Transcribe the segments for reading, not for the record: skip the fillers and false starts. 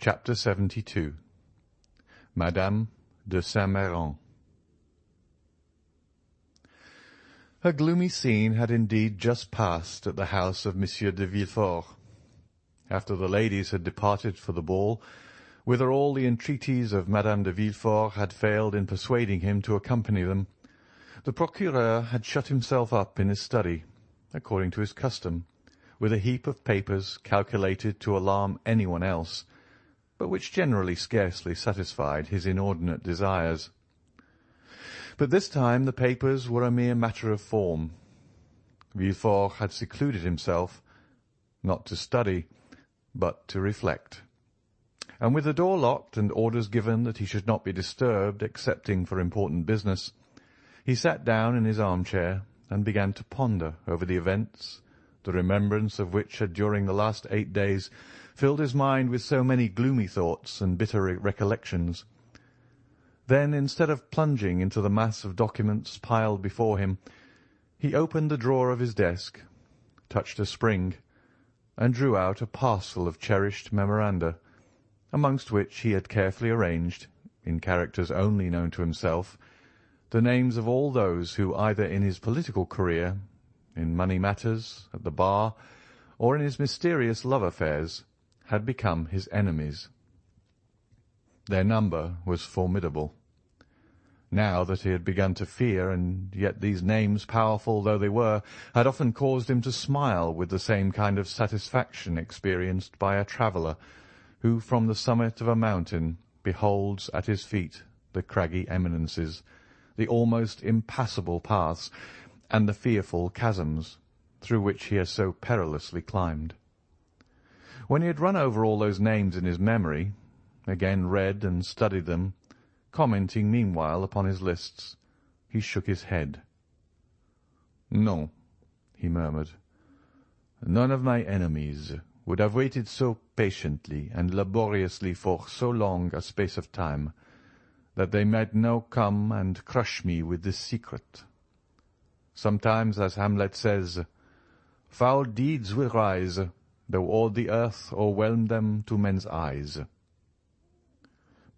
Chapter 72. Madame de Saint-Méran. A gloomy scene had indeed just passed at the house of Monsieur de Villefort. After the ladies had departed for the ball, whither all the entreaties of Madame de Villefort had failed in persuading him to accompany them, the procureur had shut himself up in his study, according to his custom, with a heap of papers calculated to alarm anyone else, but which generally scarcely satisfied his inordinate desires. But this time the papers were a mere matter of form. Villefort had secluded himself, not to study, but to reflect, and with the door locked and orders given that he should not be disturbed excepting for important business, he sat down in his armchair and began to ponder over the events, the remembrance of which had during the last 8 days filled his mind with so many gloomy thoughts and bitter recollections. Then, instead of plunging into the mass of documents piled before him, he opened the drawer of his desk, touched a spring, and drew out a parcel of cherished memoranda, amongst which he had carefully arranged, in characters only known to himself, the names of all those who either in his political career, in money matters, at the bar, or in his mysterious love affairs, had become his enemies. Their number was formidable. Now that he had begun to fear, and yet these names, powerful though they were, had often caused him to smile with the same kind of satisfaction experienced by a traveller who from the summit of a mountain beholds at his feet the craggy eminences, the almost impassable paths, and the fearful chasms through which he has so perilously climbed. When he had run over all those names in his memory, again read and studied them, commenting meanwhile upon his lists, he shook his head. "No," he murmured, "none of my enemies would have waited so patiently and laboriously for so long a space of time, that they might now come and crush me with this secret. Sometimes, as Hamlet says, foul deeds will rise, though all the earth o'erwhelm them to men's eyes.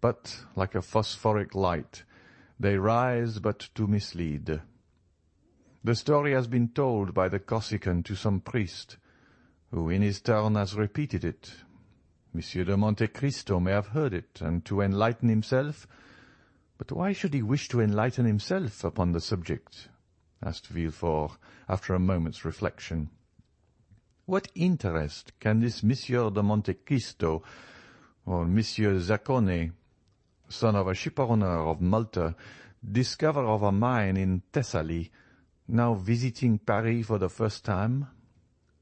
But, like a phosphoric light, they rise but to mislead. The story has been told by the Corsican to some priest, who in his turn has repeated it. Monsieur de Monte Cristo may have heard it, and to enlighten himself— But why should he wish to enlighten himself upon the subject?" asked Villefort, after a moment's reflection. "What interest can this Monsieur de Monte Cristo, or Monsieur Zaccone, son of a shipowner of Malta, discover of a mine in Thessaly, now visiting Paris for the first time?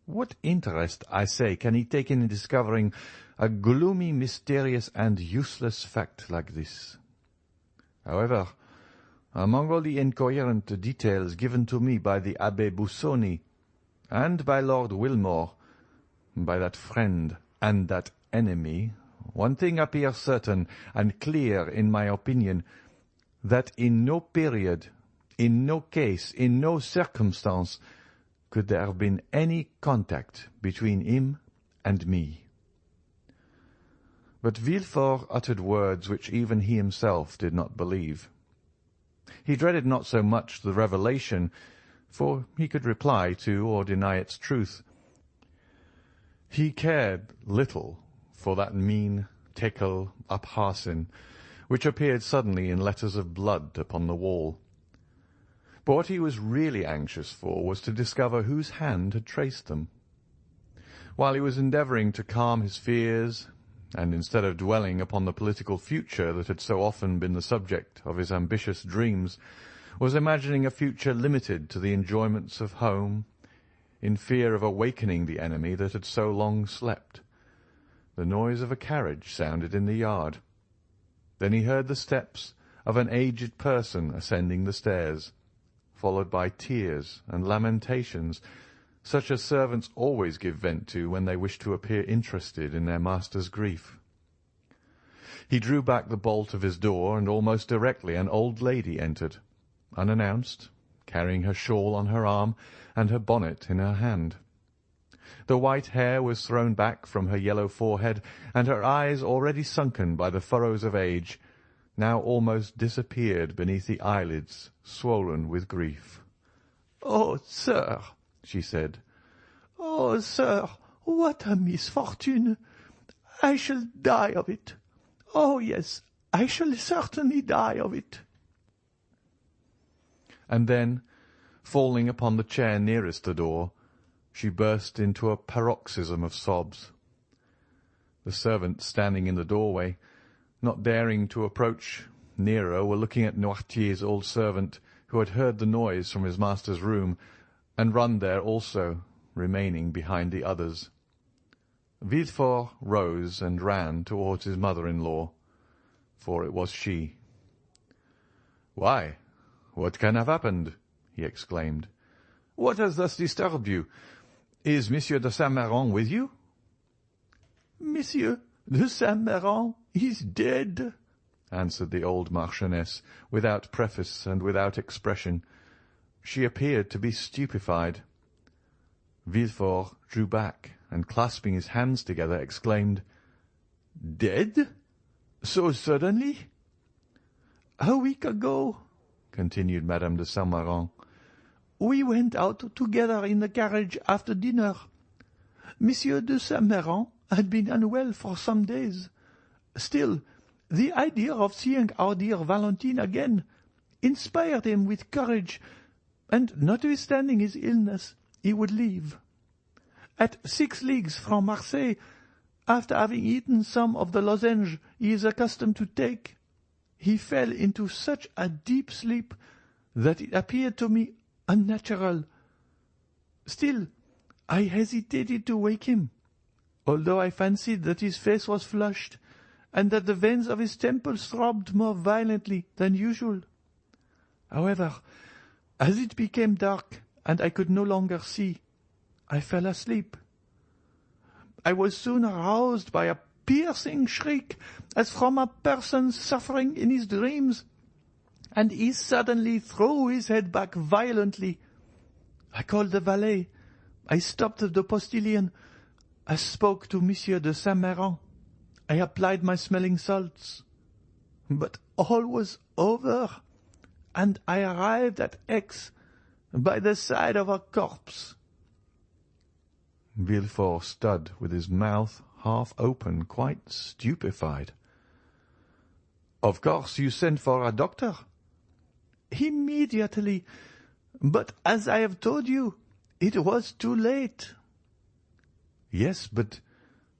What interest, I say, can he take in discovering a gloomy, mysterious, and useless fact like this? However, among all the incoherent details given to me by the Abbé Busoni, and by Lord Wilmore, by that friend and that enemy, one thing appears certain and clear in my opinion, that in no period, in no case, in no circumstance, could there have been any contact between him and me." But Villefort uttered words which even he himself did not believe. He dreaded not so much the revelation, for he could reply to or deny its truth. He cared little for that mean tekel upharsin, which appeared suddenly in letters of blood upon the wall. But what he was really anxious for was to discover whose hand had traced them. While he was endeavouring to calm his fears, and instead of dwelling upon the political future that had so often been the subject of his ambitious dreams, was imagining a future limited to the enjoyments of home, in fear of awakening the enemy that had so long slept, the noise of a carriage sounded in the yard. Then he heard the steps of an aged person ascending the stairs, followed by tears and lamentations, such as servants always give vent to when they wish to appear interested in their master's grief. He drew back the bolt of his door, and almost directly an old lady entered, unannounced, carrying her shawl on her arm and her bonnet in her hand. The white hair was thrown back from her yellow forehead, and her eyes, already sunken by the furrows of age, now almost disappeared beneath the eyelids swollen with grief. "Oh, sir," she said. "Oh, sir, what a misfortune! I shall die of it. Oh, yes, I shall certainly die of it." And then, falling upon the chair nearest the door, she burst into a paroxysm of sobs. The servants standing in the doorway, not daring to approach nearer, were looking at Noirtier's old servant, who had heard the noise from his master's room, and run there also, remaining behind the others. Villefort rose and ran towards his mother-in-law, for it was she. "Why, what can have happened?" he exclaimed. "What has thus disturbed you? Is Monsieur de Saint-Méran with you?" "Monsieur de Saint-Méran is dead," answered the old Marchioness, without preface and without expression. She appeared to be stupefied. Villefort drew back, and clasping his hands together, exclaimed, "Dead? So suddenly?" "A week ago," continued Madame de Saint-Méran. "We went out together in the carriage after dinner. Monsieur de Saint-Méran had been unwell for some days. Still, the idea of seeing our dear Valentine again inspired him with courage, and notwithstanding his illness, he would leave. At 6 leagues from Marseilles, after having eaten some of the lozenge he is accustomed to take, he fell into such a deep sleep that it appeared to me unnatural. Still, I hesitated to wake him, although I fancied that his face was flushed, and that the veins of his temples throbbed more violently than usual. However, as it became dark and I could no longer see, I fell asleep. I was soon aroused by a piercing shriek, as from a person suffering in his dreams, and he suddenly threw his head back violently. I called the valet. I stopped the postilion. I spoke to Monsieur de Saint-Méran. I applied my smelling salts. But all was over, and I arrived at Aix by the side of a corpse." Villefort stood with his mouth half open, quite stupefied. "Of course you sent for a doctor?" "Immediately, but as I have told you, it was too late." "Yes, but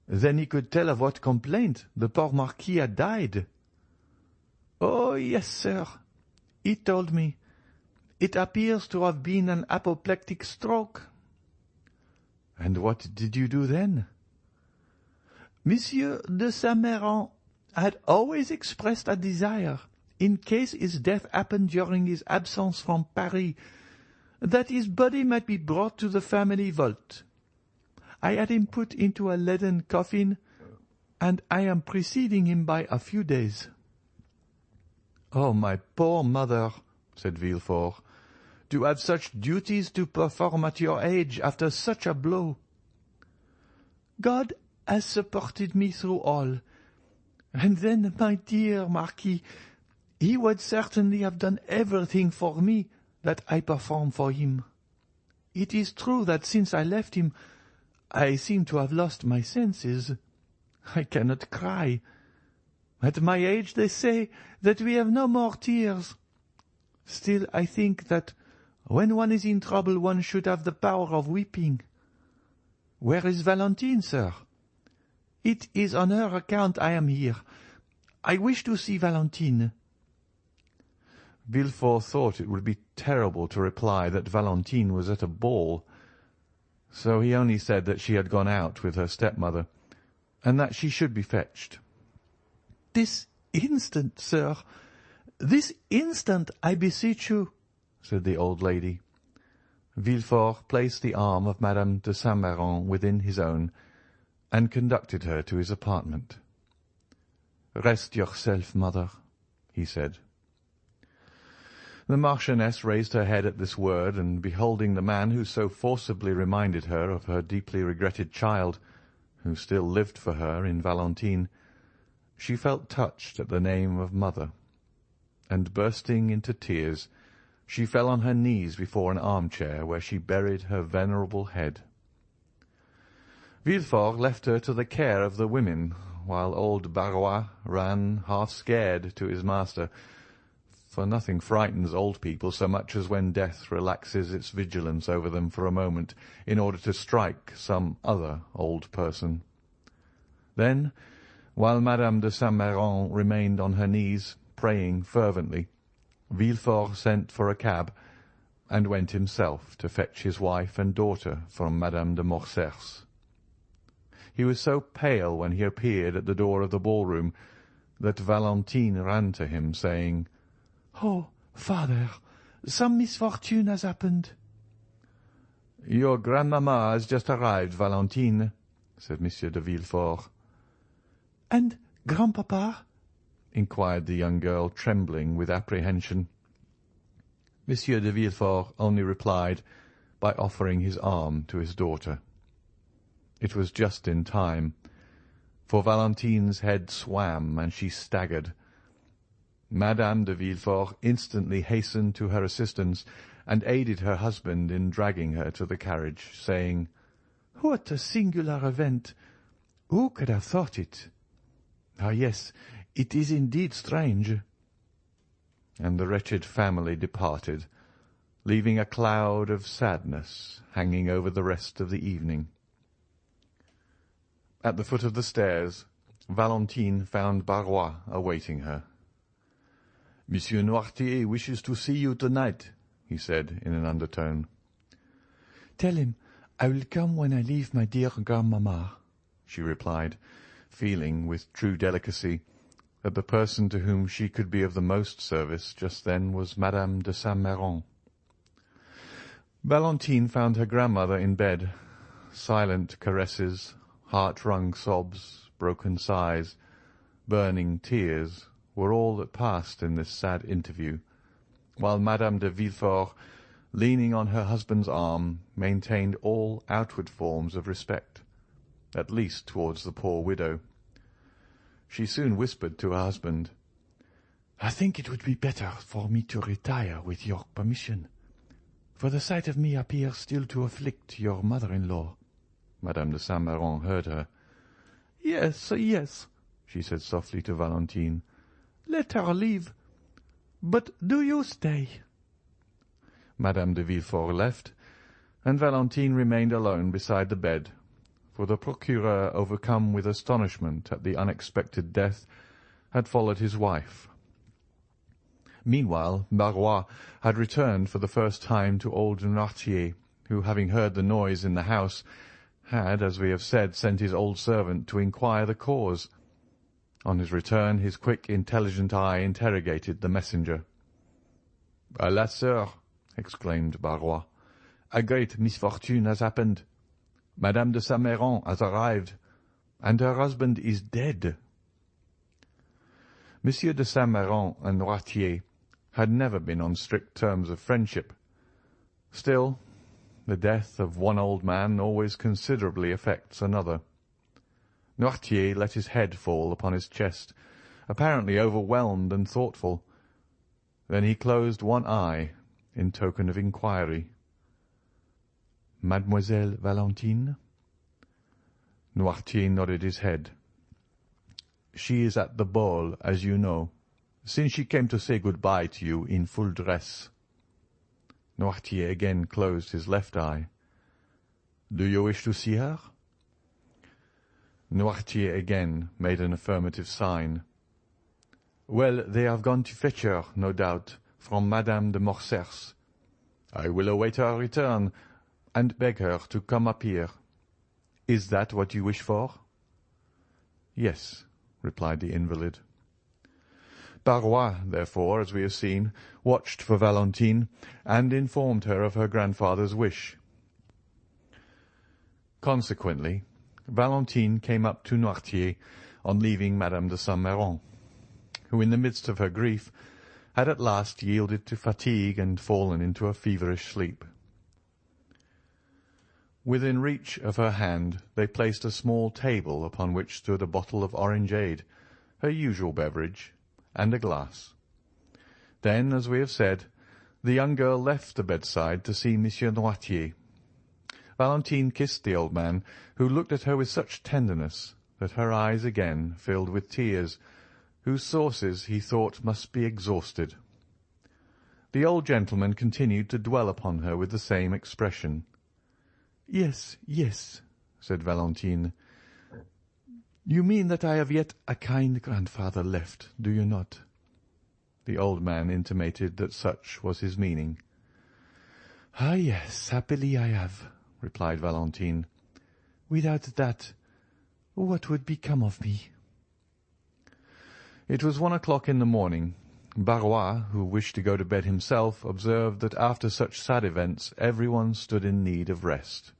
then he could tell of what complaint the poor Marquis had died." "Oh, yes, sir. He told me. It appears to have been an apoplectic stroke." "And what did you do then?" "Monsieur de Saint-Méran had always expressed a desire, in case his death happened during his absence from Paris, that his body might be brought to the family vault. I had him put into a leaden coffin, and I am preceding him by a few days." "Oh, my poor mother," said Villefort, "to have such duties to perform at your age after such a blow." "God has supported me through all. And then, my dear Marquis, he would certainly have done everything for me that I performed for him. It is true that since I left him, I seem to have lost my senses. I cannot cry. At my age they say that we have no more tears. Still, I think that when one is in trouble one should have the power of weeping. Where is Valentine, sir? It is on her account I am here. I wish to see Valentine." Villefort thought it would be terrible to reply that Valentine was at a ball, so he only said that she had gone out with her stepmother, and that she should be fetched. "This instant, sir, this instant, I beseech you," said the old lady. Villefort placed the arm of Madame de Saint-Méran within his own, and conducted her to his apartment. "Rest yourself, mother," he said. The Marchioness raised her head at this word, and beholding the man who so forcibly reminded her of her deeply regretted child, who still lived for her in Valentine, she felt touched at the name of mother, and bursting into tears, she fell on her knees before an armchair, where she buried her venerable head. Villefort left her to the care of the women, while old Barrois ran, half scared, to his master, for nothing frightens old people so much as when death relaxes its vigilance over them for a moment in order to strike some other old person. Then, while Madame de Saint-Méran remained on her knees, praying fervently, Villefort sent for a cab, and went himself to fetch his wife and daughter from Madame de Morcerf's. He was so pale when he appeared at the door of the ballroom that Valentine ran to him, saying, "Oh, father, some misfortune has happened." "Your grandmamma has just arrived, Valentine," said Monsieur de Villefort. "And grandpapa?" inquired the young girl, trembling with apprehension. Monsieur de Villefort only replied by offering his arm to his daughter. It was just in time, for Valentine's head swam and she staggered. Madame de Villefort instantly hastened to her assistance and aided her husband in dragging her to the carriage, saying, "What a singular event! Who could have thought it? Ah, yes, it is indeed strange." And the wretched family departed, leaving a cloud of sadness hanging over the rest of the evening. At the foot of the stairs, Valentine found Barrois awaiting her. "Monsieur Noirtier wishes to see you tonight," he said in an undertone. "Tell him I will come when I leave my dear grandmamma," she replied, feeling with true delicacy that the person to whom she could be of the most service just then was Madame de Saint-Méran. Valentine found her grandmother in bed. Silent caresses, heart-wrung sobs, broken sighs, burning tears were all that passed in this sad interview, while Madame de Villefort, leaning on her husband's arm, maintained all outward forms of respect, at least towards the poor widow. She soon whispered to her husband, "I think it would be better for me to retire with your permission, for the sight of me appears still to afflict your mother-in-law." Madame de Saint-Méran heard her. "Yes, yes," she said softly to Valentine. "Let her leave. But do you stay." Madame de Villefort left, and Valentine remained alone beside the bed, for the procureur, overcome with astonishment at the unexpected death, had followed his wife. Meanwhile, Barrois had returned for the first time to old Noirtier, who, having heard the noise in the house, had, as we have said, sent his old servant to inquire the cause. On his return, his quick, intelligent eye interrogated the messenger. "Alas, sir," exclaimed Barrois, "a great misfortune has happened. Madame de Saint-Méran has arrived, and her husband is dead." Monsieur de Saint-Méran and Noirtier had never been on strict terms of friendship. Still, the death of one old man always considerably affects another. Noirtier let his head fall upon his chest, apparently overwhelmed and thoughtful. Then he closed one eye in token of inquiry. "Mademoiselle Valentine?" Noirtier nodded his head. "She is at the ball, as you know, since she came to say good-bye to you in full dress." Noirtier again closed his left eye. "Do you wish to see her?" Noirtier again made an affirmative sign. "Well, they have gone to fetch her, no doubt, from Madame de Morcerf's. I will await her return, and beg her to come up here. Is that what you wish for?" "Yes," replied the invalid. Barrois, therefore, as we have seen, watched for Valentine, and informed her of her grandfather's wish. Consequently, Valentine came up to Noirtier on leaving Madame de Saint-Méran, who, in the midst of her grief, had at last yielded to fatigue and fallen into a feverish sleep. Within reach of her hand they placed a small table upon which stood a bottle of orangeade, her usual beverage, and a glass. Then, as we have said, the young girl left the bedside to see Monsieur Noirtier. Valentine kissed the old man, who looked at her with such tenderness that her eyes again filled with tears, whose sources he thought must be exhausted. The old gentleman continued to dwell upon her with the same expression. "Yes, yes," said Valentine. "You mean that I have yet a kind grandfather left, do you not?" The old man intimated that such was his meaning. "Ah, yes, happily I have," replied Valentine. "Without that, what would become of me?" It was 1 o'clock in the morning. Barrois, who wished to go to bed himself, observed that after such sad events everyone stood in need of rest.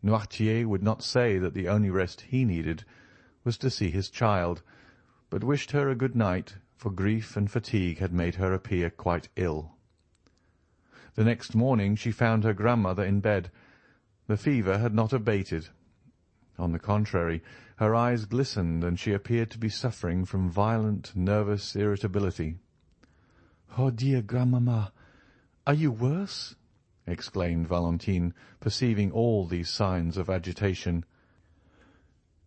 Noirtier would not say that the only rest he needed was to see his child, but wished her a good night, for grief and fatigue had made her appear quite ill. The next morning she found her grandmother in bed. The fever had not abated. On the contrary, her eyes glistened, and she appeared to be suffering from violent nervous irritability. "Oh, dear grandmamma, are you worse?" exclaimed Valentine, perceiving all these signs of agitation.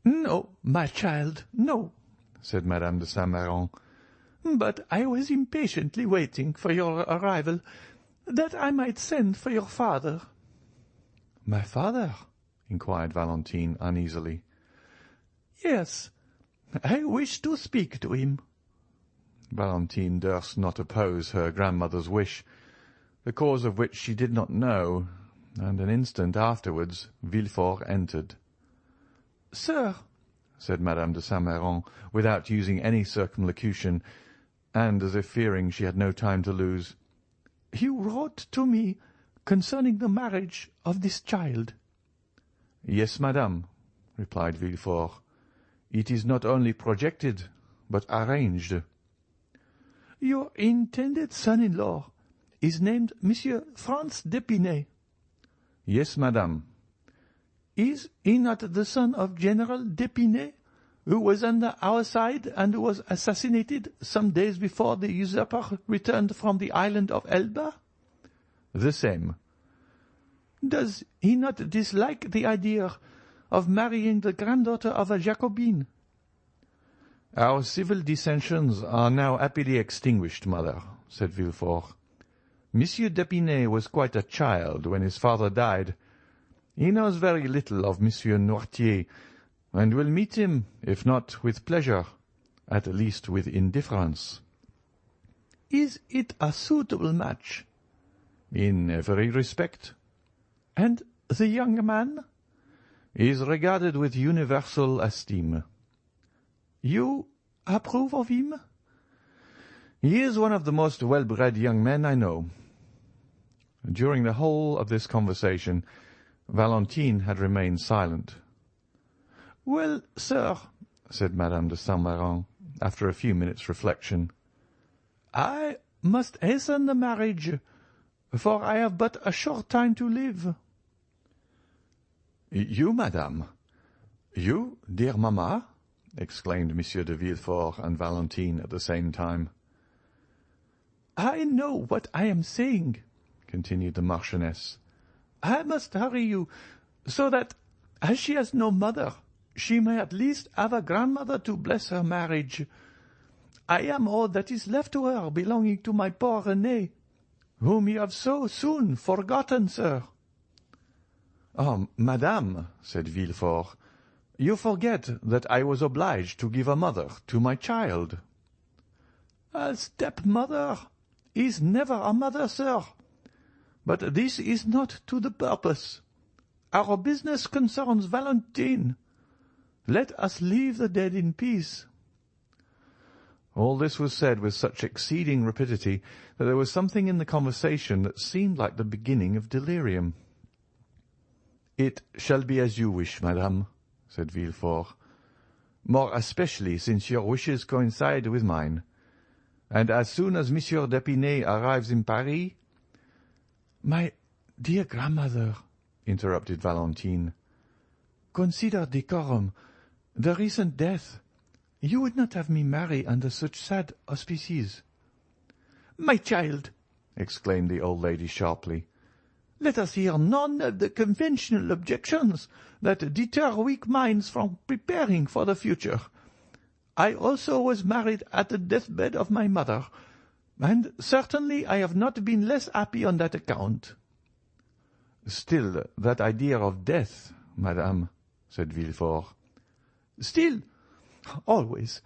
"No, my child, no," said Madame de Saint-Méran. "But I was impatiently waiting for your arrival, that I might send for your father." "My father?" inquired Valentine uneasily. "Yes, I wish to speak to him." Valentine durst not oppose her grandmother's wish, the cause of which she did not know, and an instant afterwards Villefort entered. "Sir," said Madame de Saint-Méran, without using any circumlocution, and as if fearing she had no time to lose, "you wrote to me concerning the marriage of this child." "Yes, madame," replied Villefort. "It is not only projected, but arranged." "Your intended son-in-law is named Monsieur Franz d'Épinay." "Yes, madame." "Is he not the son of General d'Épinay, who was under our side and who was assassinated some days before the usurper returned from the island of Elba?" "The same." "Does he not dislike the idea of marrying the granddaughter of a Jacobin?" "Our civil dissensions are now happily extinguished, mother," said Villefort. "Monsieur d'Épinay was quite a child when his father died. He knows very little of Monsieur Noirtier, and will meet him, if not with pleasure, at least with indifference." "Is it a suitable match?" "In every respect." "And the young man?" "Is regarded with universal esteem." "You approve of him?" "He is one of the most well-bred young men I know." During the whole of this conversation Valentine had remained silent. "Well, sir," said Madame de Saint-Méran, after a few minutes' reflection, "I must hasten the marriage, for I have but a short time to live." "You, madame? You, dear mamma?" exclaimed Monsieur de Villefort and Valentine at the same time. "I know what I am saying," continued the Marchioness. "I must hurry you, so that, as she has no mother, she may at least have a grandmother to bless her marriage. I am all that is left to her belonging to my poor Renée, whom you have so soon forgotten, sir." "Ah, madame," said Villefort, "you forget that I was obliged to give a mother to my child." "A stepmother is never a mother, sir. But this is not to the purpose. Our business concerns Valentine. Let us leave the dead in peace." All this was said with such exceeding rapidity that there was something in the conversation that seemed like the beginning of delirium. "It shall be as you wish, madame," said Villefort, "more especially since your wishes coincide with mine. and as soon as Monsieur d'Épinay arrives in Paris—" "My dear grandmother," interrupted Valentine, "consider decorum. The recent death. You would not have me marry under such sad auspices." "My child," exclaimed the old lady sharply, "let us hear none of the conventional objections that deter weak minds from preparing for the future. I also was married at the deathbed of my mother, and certainly I have not been less happy on that account." "Still, that idea of death, madame," said Villefort. "Still, always.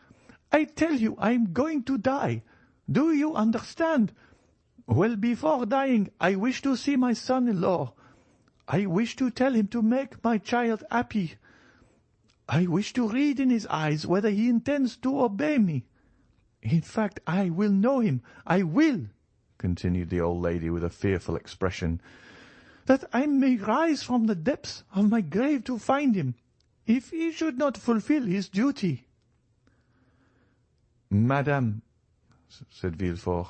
I tell you I am going to die. Do you understand? Well, before dying, I wish to see my son-in-law. I wish to tell him to make my child happy. I wish to read in his eyes whether he intends to obey me. In fact, I will know him. I will," continued the old lady with a fearful expression, "that I may rise from the depths of my grave to find him, if he should not fulfill his duty." "Madame," said Villefort,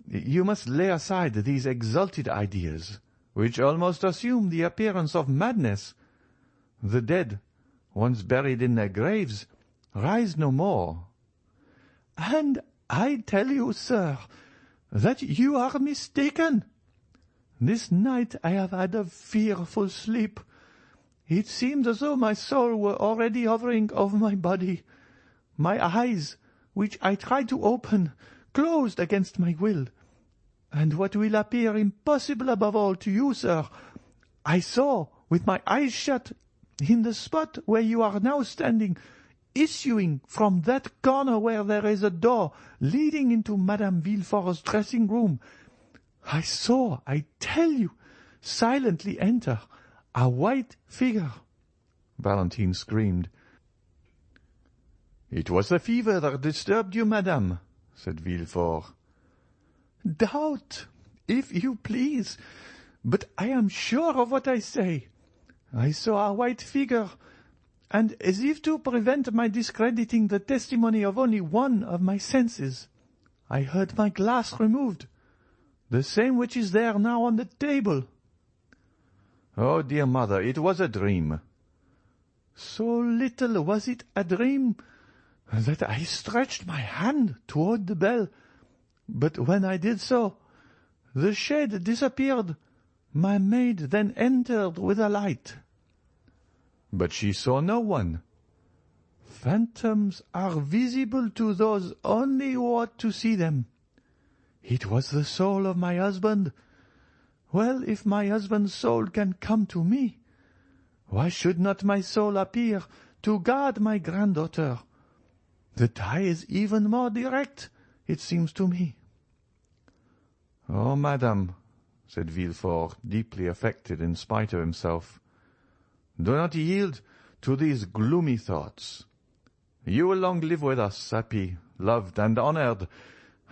"you must lay aside these exalted ideas, which almost assume the appearance of madness. The dead, once buried in their graves, rise no more." "And I tell you, sir, that you are mistaken. This night I have had a fearful sleep. It seemed as though my soul were already hovering over my body. My eyes, which I tried to open, closed against my will. And what will appear impossible above all to you, sir, I saw, with my eyes shut, in the spot where you are now standing, issuing from that corner where there is a door leading into Madame Villefort's dressing-room, I saw, I tell you, silently enter a white figure." Valentine screamed. "It was the fever that disturbed you, madame," said Villefort. "Doubt, if you please, but I am sure of what I say. I saw a white figure, and as if to prevent my discrediting the testimony of only one of my senses, I heard my glass removed, the same which is there now on the table." "Oh, dear mother, it was a dream." "So little was it a dream that I stretched my hand toward the bell, but when I did so, the shade disappeared. My maid then entered with a light." "But she saw no one." "Phantoms are visible to those only who ought to see them. It was the soul of my husband. Well, if my husband's soul can come to me, why should not my soul appear to guard my granddaughter? The tie is even more direct, it seems to me." "Oh, madame," said Villefort, deeply affected in spite of himself, "do not yield to these gloomy thoughts. You will long live with us, happy, loved, and honoured,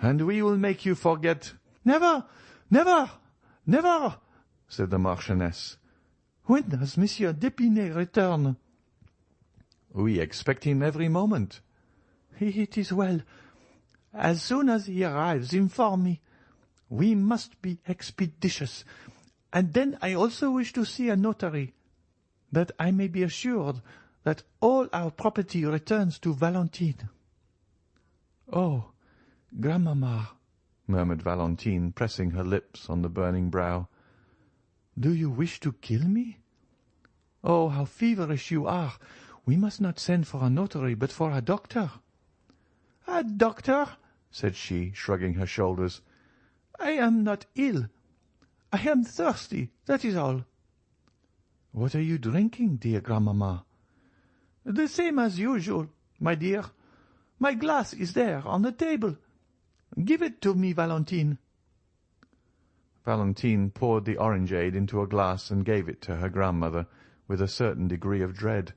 and we will make you forget—" "Never, never, never," said the Marchioness. "When does Monsieur d'Épinay return?" "We expect him every moment." "It is well. As soon as he arrives, inform me. We must be expeditious. And then I also wish to see a notary, that I may be assured that all our property returns to Valentine." "Oh, grandmamma," murmured Valentine, pressing her lips on the burning brow, "do you wish to kill me? Oh, how feverish you are! We must not send for a notary, but for a doctor." "A doctor?" said she, shrugging her shoulders. "I am not ill. I am thirsty, that is all." "What are you drinking, dear grandmamma?" "The same as usual, my dear. My glass is there on the table. Give it to me, Valentine." Valentine poured the orangeade into a glass and gave it to her grandmother with a certain degree of dread,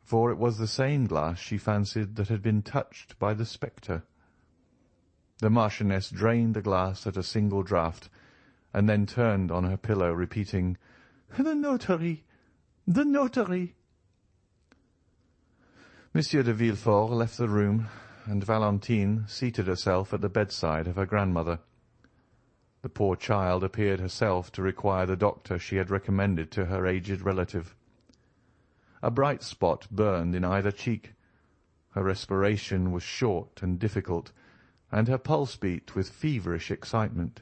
for it was the same glass she fancied that had been touched by the spectre. The Marchioness drained the glass at a single draught, and then turned on her pillow, repeating, "The notary! The notary!" Monsieur de Villefort left the room, and Valentine seated herself at the bedside of her grandmother. The poor child appeared herself to require the doctor she had recommended to her aged relative. A bright spot burned in either cheek. Her respiration was short and difficult, and her pulse beat with feverish excitement.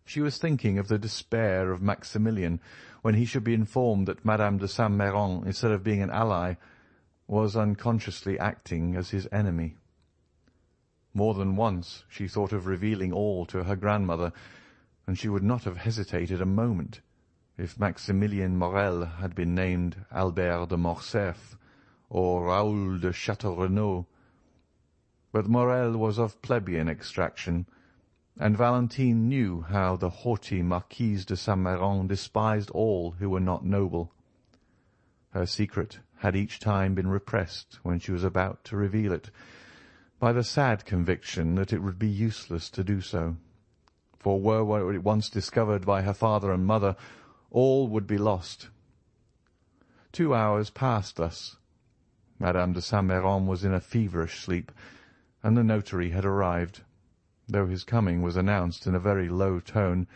She was thinking of the despair of Maximilian when he should be informed that Madame de Saint-Méran, instead of being an ally, was unconsciously acting as his enemy. More than once she thought of revealing all to her grandmother, and she would not have hesitated a moment if Maximilien Morel had been named Albert de Morcerf or Raoul de Château-Renaud. But Morel was of plebeian extraction, and Valentine knew how the haughty Marquise de Saint-Méran despised all who were not noble. Her secret had each time been repressed when she was about to reveal it, by the sad conviction that it would be useless to do so, for were it once discovered by her father and mother, all would be lost. 2 hours passed thus. Madame de Saint-Méran was in a feverish sleep, and the notary had arrived. Though his coming was announced in a very low tone,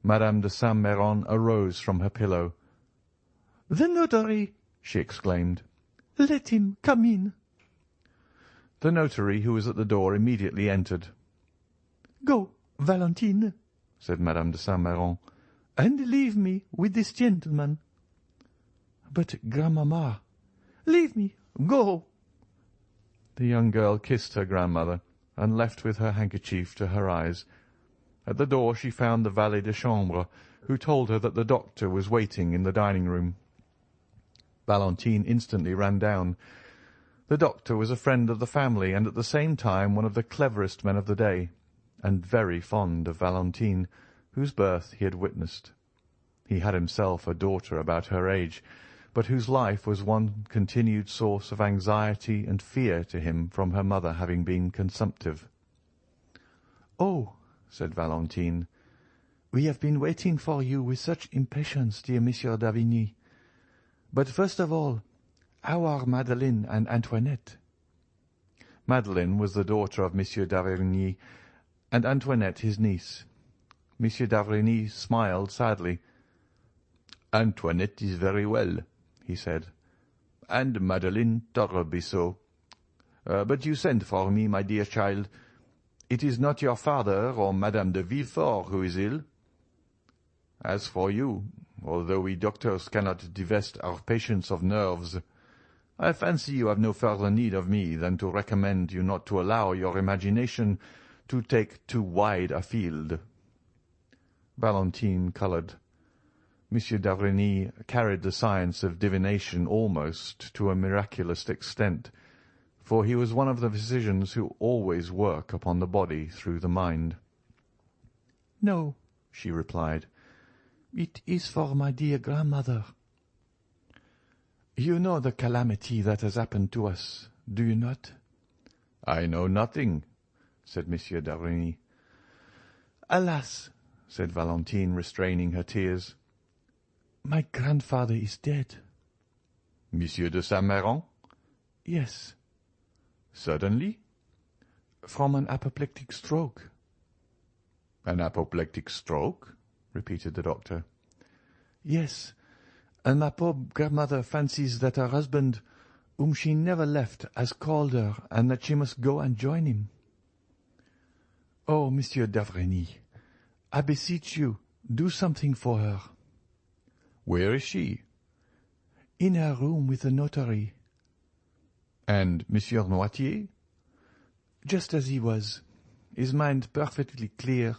Madame de Saint-Méran arose from her pillow. "The notary!" she exclaimed. "Let him come in." The notary, who was at the door, immediately entered. "Go, Valentine," said Madame de Saint-Méran, "and leave me with this gentleman." "But, grandmamma—" "Leave me. Go." The young girl kissed her grandmother, and left with her handkerchief to her eyes. At the door she found the valet de chambre, who told her that the doctor was waiting in the dining-room. Valentine instantly ran down. The doctor was a friend of the family, and at the same time one of the cleverest men of the day, and very fond of Valentine, whose birth he had witnessed. He had himself a daughter about her age, but whose life was one continued source of anxiety and fear to him from her mother having been consumptive. "Oh," said Valentine, "we have been waiting for you with such impatience, dear Monsieur d'Avrigny. But first of all, how are Madeleine and Antoinette?" Madeleine was the daughter of Monsieur d'Avrigny, and Antoinette his niece. Monsieur d'Avrigny smiled sadly. "Antoinette is very well," he said, "and Madeleine tolerably so. But you sent for me, my dear child. It is not your father or Madame de Villefort who is ill. As for you, although we doctors cannot divest our patients of nerves, I fancy you have no further need of me than to recommend you not to allow your imagination to take too wide a field." Valentine coloured. Monsieur d'Avrigny carried the science of divination almost to a miraculous extent, for he was one of the physicians who always work upon the body through the mind. "No," she replied, "it is for my dear grandmother." "You know the calamity that has happened to us, do you not?" "I know nothing," said Monsieur d'Avrigny. "Alas," said Valentine, restraining her tears, "my grandfather is dead." "Monsieur de Saint-Méran?" "Yes." "Suddenly?" "From an apoplectic stroke." "An apoplectic stroke?" repeated the doctor. "Yes, and my poor grandmother fancies that her husband, whom she never left, has called her, and that she must go and join him. Oh, Monsieur d'Avrigny, I beseech you, do something for her." "Where is she?" "In her room with the notary." "And Monsieur Noirtier?" "Just as he was, his mind perfectly clear,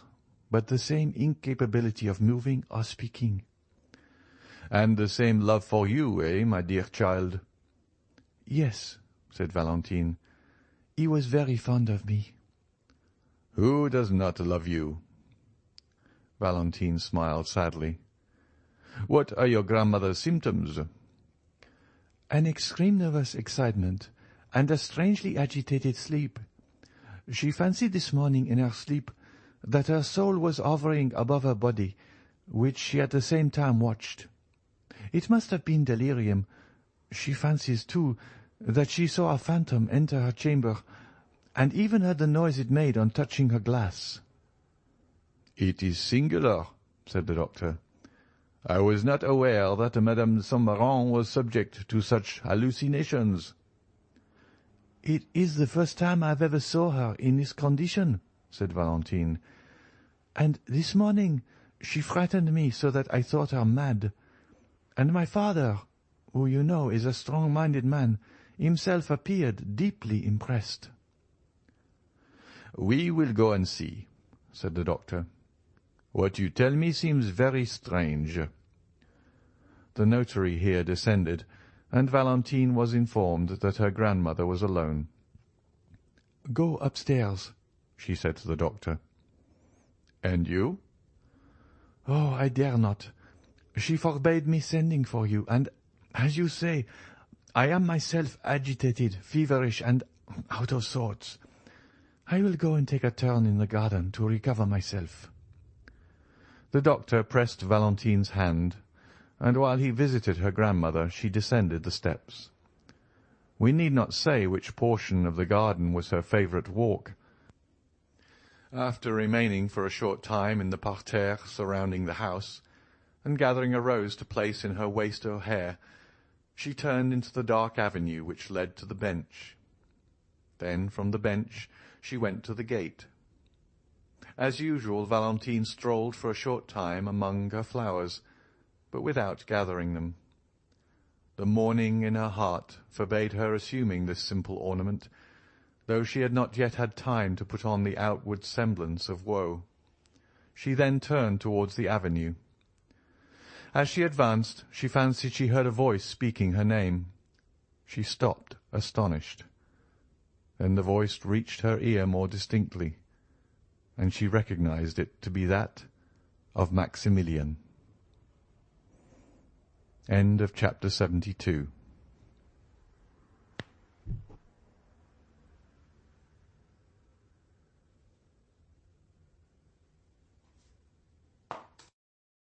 but the same incapability of moving or speaking." "And the same love for you, eh, my dear child?" "Yes," said Valentine. "He was very fond of me." "Who does not love you?" Valentine smiled sadly. "What are your grandmother's symptoms?" "An extreme nervous excitement and a strangely agitated sleep. She fancied this morning in her sleep that her soul was hovering above her body, which she at the same time watched. It must have been delirium. She fancies, too, that she saw a phantom enter her chamber, and even heard the noise it made on touching her glass." "It is singular," said the doctor. "I was not aware that Madame de Saint-Méran was subject to such hallucinations." "It is the first time I have ever saw her in this condition," said Valentine, "and this morning she frightened me so that I thought her mad. And my father, who you know is a strong-minded man, himself appeared deeply impressed." "We will go and see," said the doctor. "What you tell me seems very strange." The notary here descended, and Valentine was informed that her grandmother was alone. "Go upstairs," she said to the doctor. "And you?" "Oh, I dare not. She forbade me sending for you, and, as you say, I am myself agitated, feverish, and out of sorts. I will go and take a turn in the garden to recover myself." The doctor pressed Valentine's hand, and while he visited her grandmother she descended the steps. We need not say which portion of the garden was her favourite walk. After remaining for a short time in the parterre surrounding the house, and gathering a rose to place in her waist or hair, she turned into the dark avenue which led to the bench. Then from the bench she went to the gate. As usual, Valentine strolled for a short time among her flowers, but without gathering them. The mourning in her heart forbade her assuming this simple ornament, though she had not yet had time to put on the outward semblance of woe. She then turned towards the avenue. As she advanced, she fancied she heard a voice speaking her name. She stopped, astonished. Then the voice reached her ear more distinctly, and she recognized it to be that of Maximilian. End of chapter 72.